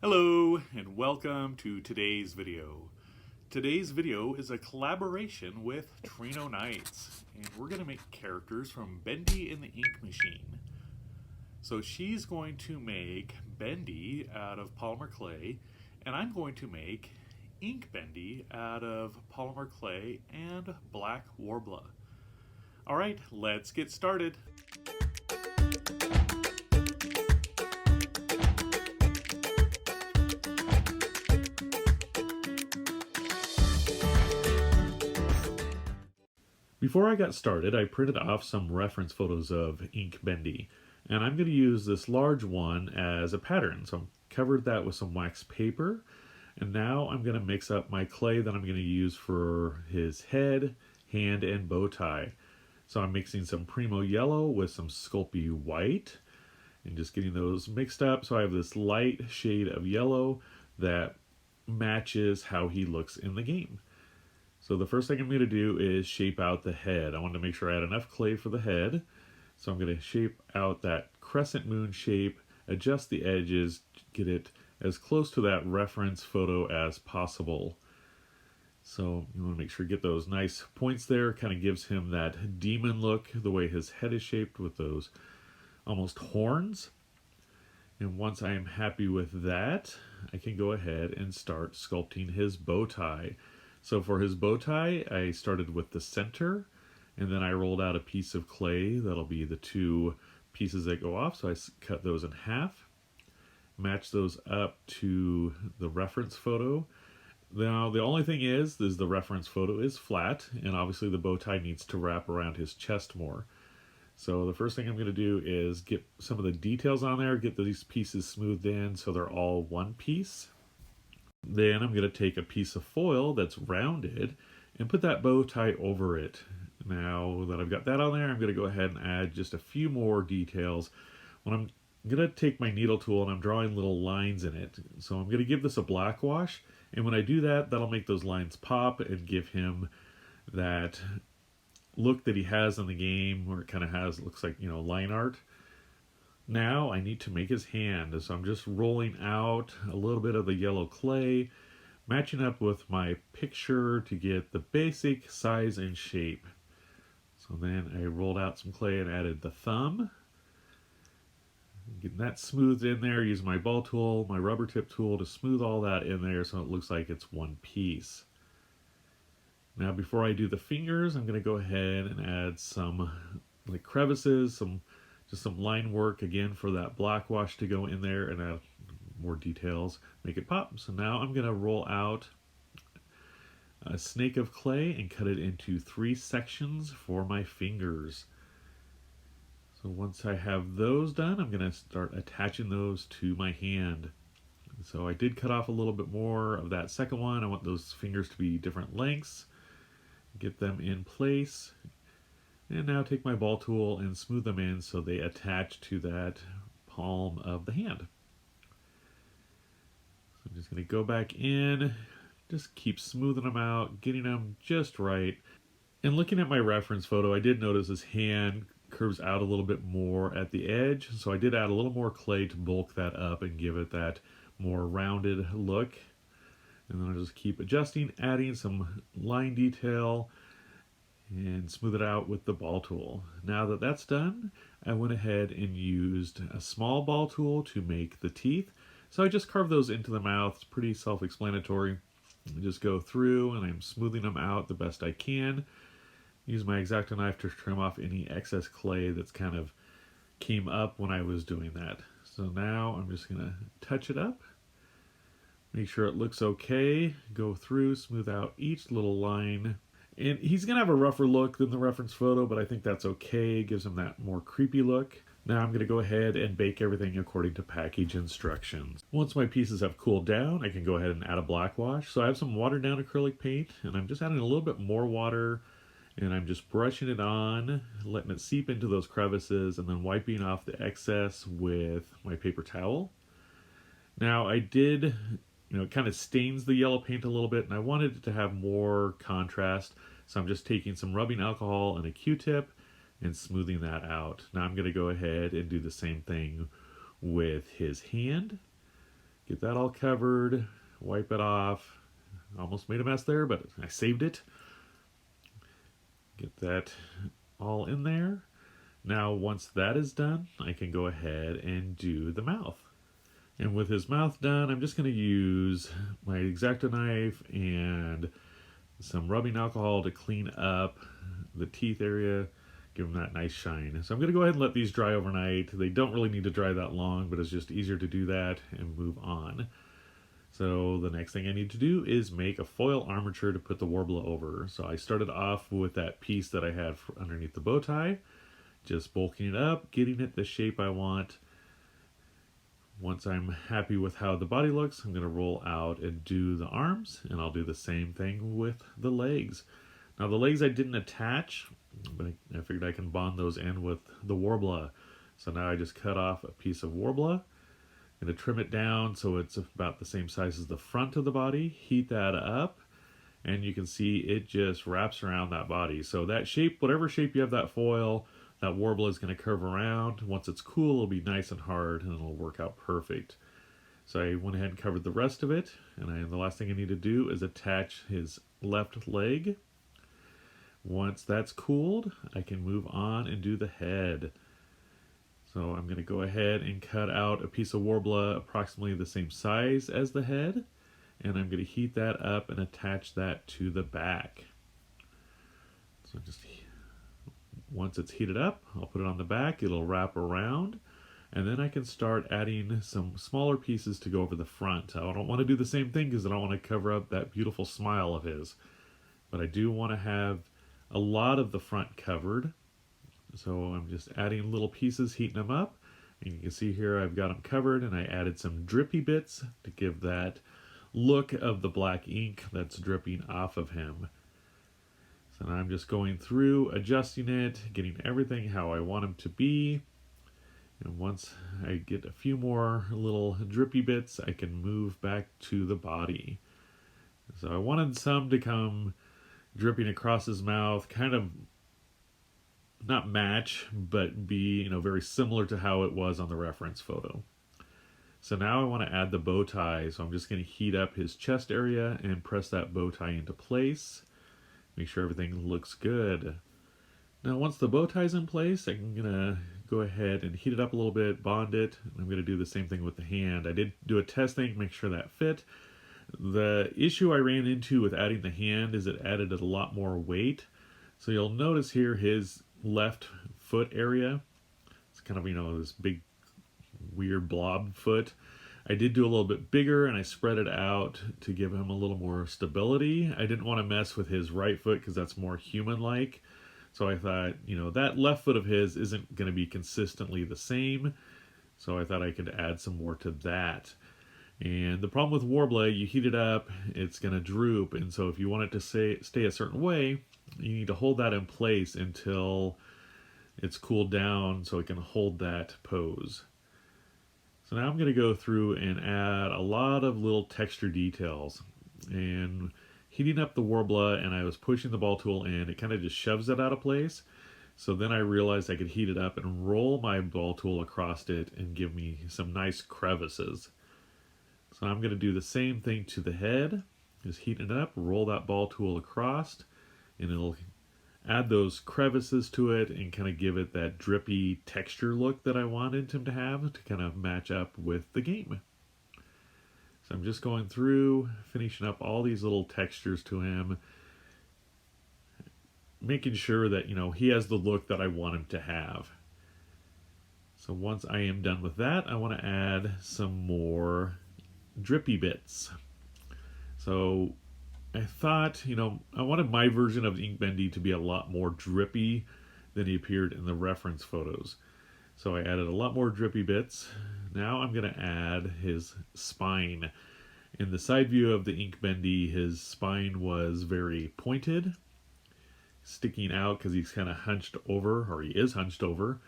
Hello and welcome to today's video. Today's video is a collaboration with TrenoNights, and we're going to make characters from Bendy in the ink machine. So she's going to make Bendy out of Polymer Clay, and I'm going to make Ink Bendy out of Polymer Clay and black Worbla. Alright, let's get started. Before I got started, I printed off some reference photos of Ink Bendy, and I'm going to use this large one as a pattern. So I covered that with some wax paper, and now I'm going to mix up my clay that I'm going to use for his head, hand, and bow tie. So I'm mixing some Primo Yellow with some Sculpey White, and just getting those mixed up. So I have this light shade of yellow that matches how he looks in the game. So the first thing I'm going to do is shape out the head. I wanted to make sure I had enough clay for the head. So I'm going to shape out that crescent moon shape, adjust the edges, get it as close to that reference photo as possible. So you want to make sure you get those nice points there. Kind of gives him that demon look, the way his head is shaped with those almost horns. And once I am happy with that, I can go ahead and start sculpting his bow tie. So for his bow tie, I started with the center, and then I rolled out a piece of clay. That'll be the two pieces that go off. So I cut those in half, match those up to the reference photo. Now the only thing is the reference photo is flat, and obviously the bow tie needs to wrap around his chest more. So the first thing I'm going to do is get some of the details on there, get these pieces smoothed in so they're all one piece. Then I'm going to take a piece of foil that's rounded and put that bow tie over it. Now that I've got that on there, I'm going to go ahead and add just a few more details. When I'm going to take my needle tool and I'm drawing little lines in it. So I'm going to give this a black wash, and when I do that, that'll make those lines pop and give him that look that he has in the game, where it kind of looks like, line art. Now I need to make his hand, so I'm just rolling out a little bit of the yellow clay, matching up with my picture to get the basic size and shape. So then I rolled out some clay and added the thumb. Getting that smoothed in there, use my ball tool, my rubber tip tool to smooth all that in there so it looks like it's one piece. Now before I do the fingers, I'm going to go ahead and add some crevices, just some line work again for that black wash to go in there, and add more details, make it pop. So now I'm going to roll out a snake of clay and cut it into 3 sections for my fingers. So once I have those done, I'm going to start attaching those to my hand. So I did cut off a little bit more of that second one. I want those fingers to be different lengths. Get them in place. And now take my ball tool and smooth them in so they attach to that palm of the hand. So I'm just going to go back in, just keep smoothing them out, getting them just right. And looking at my reference photo, I did notice his hand curves out a little bit more at the edge. So I did add a little more clay to bulk that up and give it that more rounded look. And then I'll just keep adjusting, adding some line detail, and smooth it out with the ball tool. Now that that's done, I went ahead and used a small ball tool to make the teeth. So I just carved those into the mouth. It's pretty self-explanatory. I just go through and I'm smoothing them out the best I can. Use my X-Acto knife to trim off any excess clay that's kind of came up when I was doing that. So now I'm just going to touch it up. Make sure it looks okay. Go through, smooth out each little line. And he's going to have a rougher look than the reference photo, but I think that's okay. It gives him that more creepy look. Now I'm going to go ahead and bake everything according to package instructions. Once my pieces have cooled down, I can go ahead and add a black wash. So I have some watered down acrylic paint, and I'm just adding a little bit more water, and I'm just brushing it on, letting it seep into those crevices, and then wiping off the excess with my paper towel. Now I did... it kind of stains the yellow paint a little bit, and I wanted it to have more contrast. So I'm just taking some rubbing alcohol and a Q-tip and smoothing that out. Now I'm going to go ahead and do the same thing with his hand. Get that all covered, wipe it off. Almost made a mess there, but I saved it. Get that all in there. Now, once that is done, I can go ahead and do the mouth. And with his mouth done, I'm just going to use my X-Acto knife and some rubbing alcohol to clean up the teeth area, give them that nice shine. So I'm going to go ahead and let these dry overnight. They don't really need to dry that long, but it's just easier to do that and move on. So the next thing I need to do is make a foil armature to put the Worbla over. So I started off with that piece that I had underneath the bow tie, just bulking it up, getting it the shape I want. Once I'm happy with how the body looks, I'm going to roll out and do the arms, and I'll do the same thing with the legs. Now the legs I didn't attach, but I figured I can bond those in with the Worbla. So now I just cut off a piece of Worbla. I'm going to trim it down so it's about the same size as the front of the body, heat that up, and you can see it just wraps around that body. So that shape, whatever shape you have that foil, that Worbla is going to curve around. Once it's cool, it'll be nice and hard, and it'll work out perfect. So I went ahead and covered the rest of it, and the last thing I need to do is attach his left leg. Once that's cooled, I can move on and do the head. So I'm going to go ahead and cut out a piece of Worbla approximately the same size as the head, and I'm going to heat that up and attach that to the back. So just once it's heated up, I'll put it on the back, it'll wrap around, and then I can start adding some smaller pieces to go over the front. I don't want to do the same thing because I don't want to cover up that beautiful smile of his, but I do want to have a lot of the front covered. So I'm just adding little pieces, heating them up, and you can see here I've got them covered, and I added some drippy bits to give that look of the black ink that's dripping off of him. So now I'm just going through, adjusting it, getting everything how I want him to be. And once I get a few more little drippy bits, I can move back to the body. So I wanted some to come dripping across his mouth, kind of not match, but be, very similar to how it was on the reference photo. So now I want to add the bow tie. So I'm just going to heat up his chest area and press that bow tie into place. Make sure everything looks good. Now once the bow tie's in place, I'm going to go ahead and heat it up a little bit, bond it. I'm going to do the same thing with the hand. I did do a testing, make sure that fit. The issue I ran into with adding the hand is it added a lot more weight. So you'll notice here his left foot area, it's kind of, this big weird blob foot. I did do a little bit bigger, and I spread it out to give him a little more stability. I didn't want to mess with his right foot because that's more human-like. So I thought, that left foot of his isn't going to be consistently the same. So I thought I could add some more to that. And the problem with Worbla, you heat it up, it's going to droop. And so if you want it to stay a certain way, you need to hold that in place until it's cooled down so it can hold that pose. So now I'm going to go through and add a lot of little texture details. And heating up the Worbla, and I was pushing the ball tool in, it kind of just shoves it out of place. So then I realized I could heat it up and roll my ball tool across it and give me some nice crevices. So I'm going to do the same thing to the head. Just heating it up, roll that ball tool across, and it'll add those crevices to it and kind of give it that drippy texture look that I wanted him to have to kind of match up with the game. So I'm just going through, finishing up all these little textures to him, making sure that, he has the look that I want him to have. So once I am done with that, I want to add some more drippy bits. So I thought, I wanted my version of Ink Bendy to be a lot more drippy than he appeared in the reference photos. So I added a lot more drippy bits. Now I'm going to add his spine. In the side view of the Ink Bendy, his spine was very pointed, sticking out because he's kind of hunched over, or he is hunched over.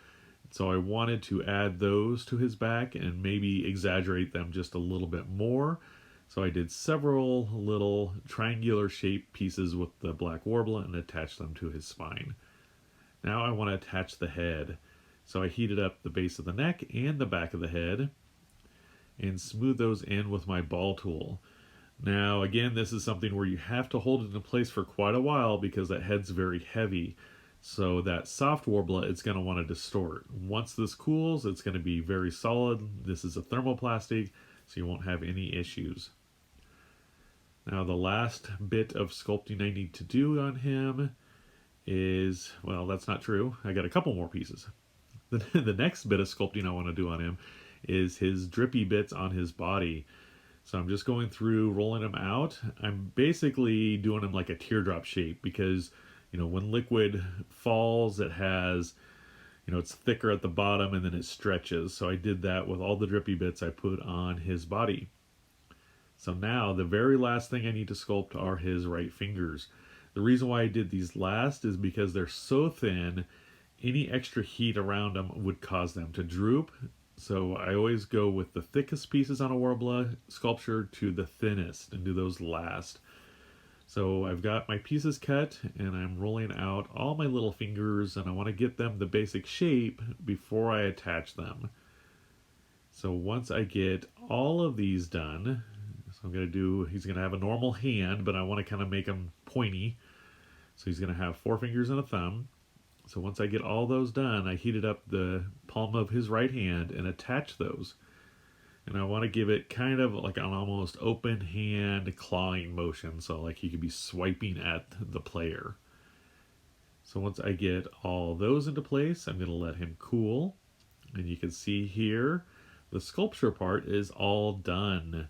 So I wanted to add those to his back and maybe exaggerate them just a little bit more. So I did several little triangular shaped pieces with the black Worbla and attached them to his spine. Now I want to attach the head. So I heated up the base of the neck and the back of the head. and smooth those in with my ball tool. Now again, this is something where you have to hold it in place for quite a while because that head's very heavy. So that soft Worbla, it's going to want to distort. Once this cools, it's going to be very solid. This is a thermoplastic, so you won't have any issues. Now the last bit of sculpting I need to do on him is, well, that's not true. I got a couple more pieces. The next bit of sculpting I want to do on him is his drippy bits on his body. So I'm just going through, rolling them out. I'm basically doing them like a teardrop shape because, you know, when liquid falls, it has, you know, it's thicker at the bottom and then it stretches. So I did that with all the drippy bits I put on his body. So now the very last thing I need to sculpt are his right fingers. The reason why I did these last is because they're so thin, any extra heat around them would cause them to droop. So I always go with the thickest pieces on a Worbla sculpture to the thinnest and do those last. So I've got my pieces cut and I'm rolling out all my little fingers and I want to get them the basic shape before I attach them. So once I get all of these done, so I'm going to do, he's going to have a normal hand, but I want to kind of make him pointy. So he's going to have 4 fingers and a thumb. So once I get all those done, I heated up the palm of his right hand and attach those. And I want to give it kind of like an almost open hand clawing motion. So like he could be swiping at the player. So once I get all those into place, I'm going to let him cool. And you can see here, the sculpture part is all done.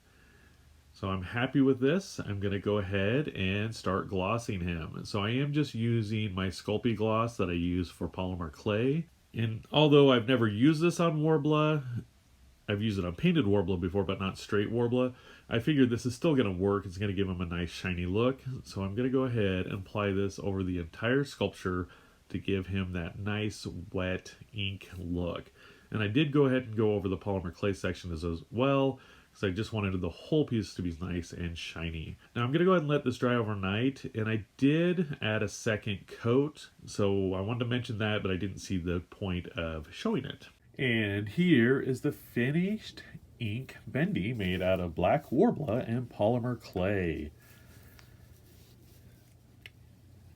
So I'm happy with this. I'm going to go ahead and start glossing him. So I am just using my Sculpey gloss that I use for Polymer Clay. And although I've never used this on Worbla, I've used it on painted Worbla before, but not straight Worbla, I figured this is still going to work. It's going to give him a nice shiny look. So I'm going to go ahead and apply this over the entire sculpture to give him that nice wet ink look. And I did go ahead and go over the Polymer Clay section as well, because I just wanted the whole piece to be nice and shiny. Now I'm going to go ahead and let this dry overnight, and I did add a second coat, so I wanted to mention that, but I didn't see the point of showing it. And here is the finished Ink Bendy made out of black Worbla and Polymer Clay.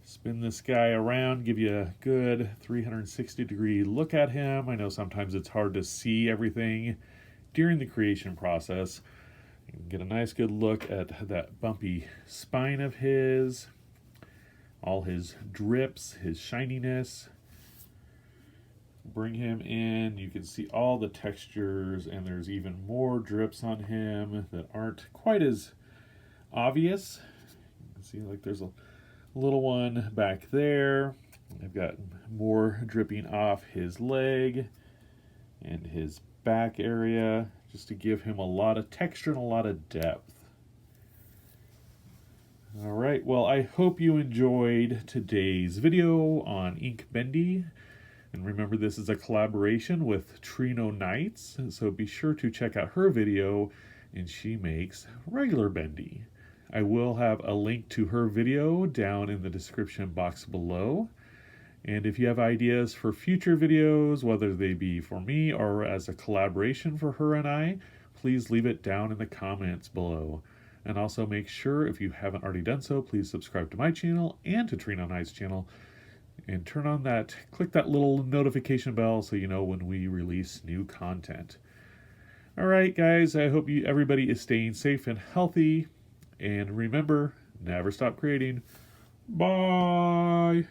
Spin this guy around, give you a good 360-degree look at him. I know sometimes it's hard to see everything during the creation process. You can get a nice good look at that bumpy spine of his, all his drips, his shininess. Bring him in, you can see all the textures, and there's even more drips on him that aren't quite as obvious. You can see like there's a little one back there. I've got more dripping off his leg and his back area, just to give him a lot of texture and a lot of depth. All right, well, I hope you enjoyed today's video on Ink Bendy. And remember, this is a collaboration with TrenoNights, so be sure to check out her video, and she makes regular bendy. I will have a link to her video down in the description box below. And if you have ideas for future videos, whether they be for me or as a collaboration for her and I, please leave it down in the comments below. And also make sure, if you haven't already done so, please subscribe to my channel and to TrenoNights channel. And turn on that, click that little notification bell so you know when we release new content. All right, guys, I hope everybody is staying safe and healthy. And remember, never stop creating. Bye.